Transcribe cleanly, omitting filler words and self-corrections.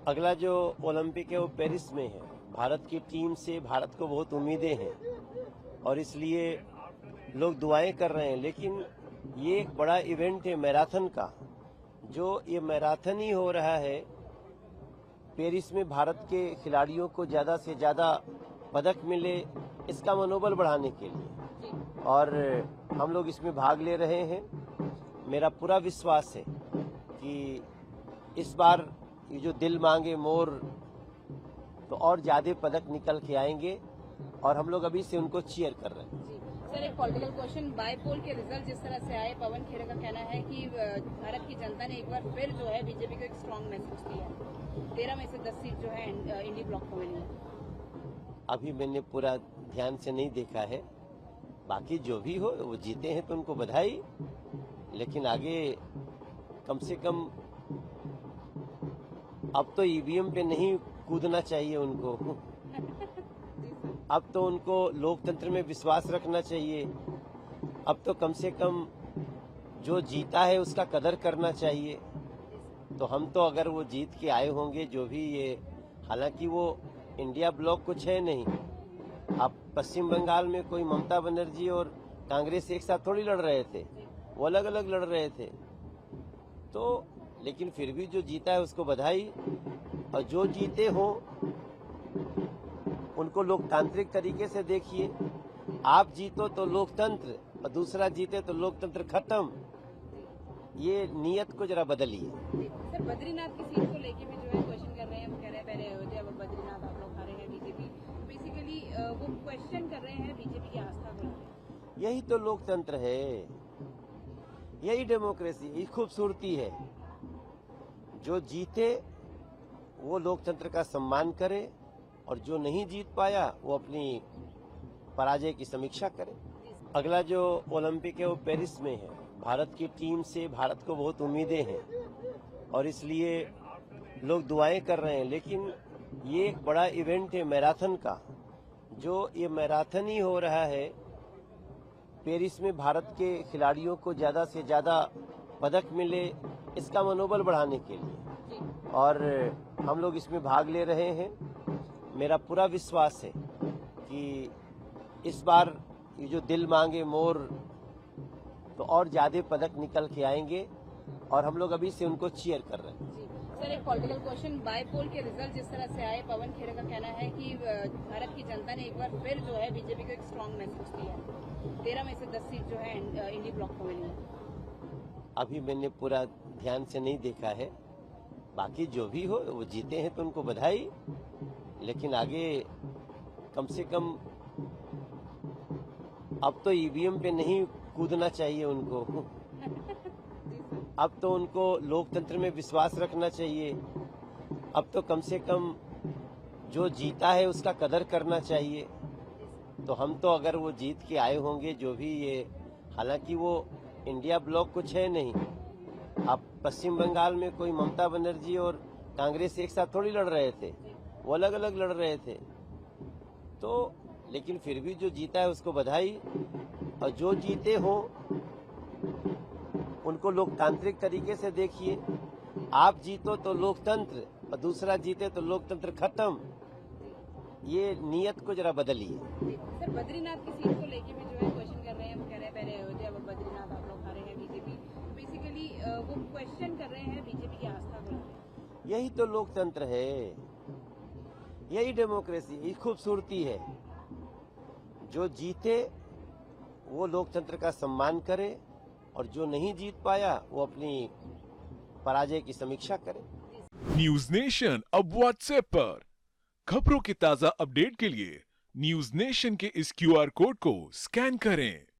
अगला जो ओलंपिक है वो पेरिस में है। भारत की टीम से भारत को बहुत उम्मीदें हैं और इसलिए लोग दुआएं कर रहे हैं, लेकिन ये एक बड़ा इवेंट है मैराथन का। जो ये मैराथन ही हो रहा है पेरिस में, भारत के खिलाड़ियों को ज्यादा से ज्यादा पदक मिले, इसका मनोबल बढ़ाने के लिए, और हम लोग इसमें भाग ले रहे हैं। मेरा पूरा विश्वास है कि इस बार ये जो दिल मांगे मोर, तो और ज्यादा पदक निकल के आएंगे और हम लोग अभी से उनको चीयर कर रहे हैं। सर, एक पॉलिटिकल क्वेश्चन, बाईपोल के रिजल्ट जिस तरह से आए, पवन खेड़े का कहना है कि भारत की जनता ने एक बार फिर जो है बीजेपी को एक स्ट्रांग मैसेज दिया है। 13 में से 10 सीट जो है इंडी ब्लॉक को मिली है। अभी मैंने पूरा ध्यान से नहीं देखा है, बाकी जो भी हो वो जीते हैं तो उनको बधाई, लेकिन आगे कम से कम अब तो ईवीएम पे नहीं कूदना चाहिए उनको। अब तो उनको लोकतंत्र में विश्वास रखना चाहिए। अब तो कम से कम जो जीता है उसका कदर करना चाहिए। तो हम तो अगर वो जीत के आए होंगे जो भी ये, हालांकि वो इंडिया ब्लॉक कुछ है नहीं। अब पश्चिम बंगाल में कोई ममता बनर्जी और कांग्रेस एक साथ थोड़ी लड़ रहे थे, वो अलग अलग लड़ रहे थे। तो लेकिन फिर भी जो जीता है उसको बधाई, और जो जीते हो उनको लोकतांत्रिक तरीके से देखिए। आप जीतो तो लोकतंत्र, और दूसरा जीते तो लोकतंत्र खत्म। ये नियत को जरा बदलिए। सर, बद्रीनाथ की सीट को लेके भी जो है क्वेश्चन कर रहे हैं, वो कह रहे हैं पहले अयोध्या, अब बद्रीनाथ आप लोग हारे हैं बीजेपी। बेसिकली वो क्वेश्चन कर रहे हैं बीजेपी की आस्था को। यही तो लोकतंत्र है, यही डेमोक्रेसी, यही खूबसूरती है। जो जीते वो लोकतंत्र का सम्मान करे, और जो नहीं जीत पाया वो अपनी पराजय की समीक्षा करे। अगला जो ओलंपिक है वो पेरिस में है। भारत की टीम से भारत को बहुत उम्मीदें हैं और इसलिए लोग दुआएं कर रहे हैं, लेकिन ये एक बड़ा इवेंट है मैराथन का। जो ये मैराथन ही हो रहा है पेरिस में, भारत के खिलाड़ियों को ज्यादा से ज्यादा पदक मिले, इसका मनोबल बढ़ाने के लिए, और हम लोग इसमें भाग ले रहे हैं। मेरा पूरा विश्वास है कि इस बार ये जो दिल मांगे मोर, तो और ज्यादा पदक निकल के आएंगे और हम लोग अभी से उनको चीयर कर रहे हैं। सर, एक पॉलिटिकल क्वेश्चन, बाईपोल के रिजल्ट जिस तरह से आए, पवन खेड़े का कहना है कि भारत की जनता ने एक बार फिर जो है बीजेपी को एक स्ट्रांग मैसेज दिया है। 13 में से 10 सीट जो है इंडी ब्लॉक को मिली है। अभी मैंने पूरा ध्यान से नहीं देखा है, बाकी जो भी हो वो जीते हैं तो उनको बधाई, लेकिन आगे कम से कम अब तो ईवीएम पे नहीं कूदना चाहिए उनको। अब तो उनको लोकतंत्र में विश्वास रखना चाहिए। अब तो कम से कम जो जीता है उसका कदर करना चाहिए। तो हम तो अगर वो जीत के आए होंगे जो भी ये, हालांकि वो इंडिया ब्लॉक कुछ है नहीं। अब पश्चिम बंगाल में कोई ममता बनर्जी और कांग्रेस एक साथ थोड़ी लड़ रहे थे, वो अलग अलग लड़ रहे थे। तो लेकिन फिर भी जो जीता है उसको बधाई, और जो जीते हो उनको लोकतांत्रिक तरीके से देखिए। आप जीतो तो लोकतंत्र, और दूसरा जीते तो लोकतंत्र खत्म। ये नियत को जरा बदलिए। सर, बद्रीनाथ की सीट को लेके भी जो है क्वेश्चन कर रहे हैं, वो कह रहे हैं पहले अयोध्या, अब बद्रीनाथ आप लोग हारे हैं बीजेपी। बेसिकली वो क्वेश्चन कर रहे हैं बीजेपी की आस्था को। यही तो लोकतंत्र है, यही डेमोक्रेसी, यही खूबसूरती है। जो जीते वो लोकतंत्र का सम्मान करे, और जो नहीं जीत पाया वो अपनी पराजय की समीक्षा करे। न्यूज नेशन अब व्हाट्सएप पर खबरों के ताजा अपडेट के लिए न्यूज नेशन के इस क्यूआर कोड को स्कैन करें